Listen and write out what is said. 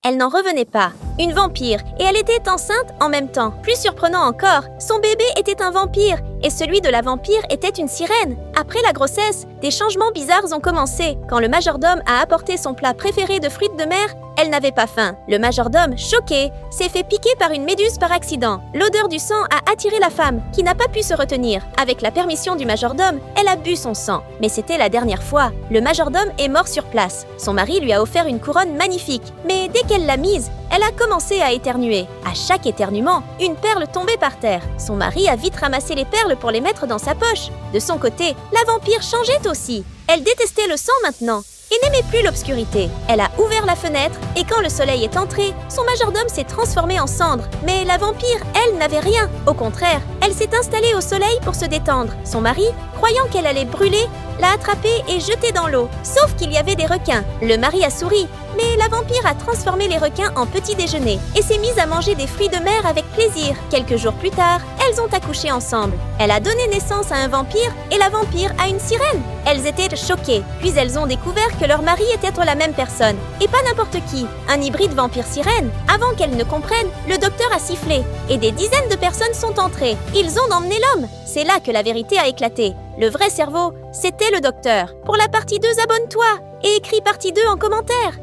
Elle n'en revenait pas. Une vampire, et elle était enceinte en même temps. Plus surprenant encore, son bébé était un vampire, et celui de la vampire était une sirène. Après la grossesse, des changements bizarres ont commencé. Quand le majordome a apporté son plat préféré de fruits de mer, elle n'avait pas faim. Le majordome, choqué, s'est fait piquer par une méduse par accident. L'odeur du sang a attiré la femme, qui n'a pas pu se retenir. Avec la permission du majordome, elle a bu son sang. Mais c'était la dernière fois. Le majordome est mort sur place. Son mari lui a offert une couronne magnifique. Mais dès qu'elle l'a mise, elle a commencé à éternuer. À chaque éternuement, une perle tombait par terre. Son mari a vite ramassé les perles pour les mettre dans sa poche. De son côté, la vampire changeait aussi. Elle détestait le sang maintenant et n'aimait plus l'obscurité. Elle a ouvert la fenêtre et quand le soleil est entré, son majordome s'est transformé en cendre. Mais la vampire, elle, n'avait rien. Au contraire, elle s'est installée au soleil pour se détendre. Son mari, croyant qu'elle allait brûler, l'a attrapée et jetée dans l'eau. Sauf qu'il y avait des requins. Le mari a souri, mais la vampire a transformé les requins en petit déjeuner et s'est mise à manger des fruits de mer avec plaisir. Quelques jours plus tard, elles ont accouché ensemble. Elle a donné naissance à un vampire et la vampire à une sirène. Elles étaient choquées, puis elles ont découvert que leur mari était la même personne, et pas n'importe qui, un hybride vampire-sirène. Avant qu'elles ne comprennent, le docteur a sifflé, et des dizaines de personnes sont entrées. Ils ont emmené l'homme. C'est là que la vérité a éclaté. Le vrai cerveau, c'était le docteur. Pour la partie 2, abonne-toi et écris partie 2 en commentaire.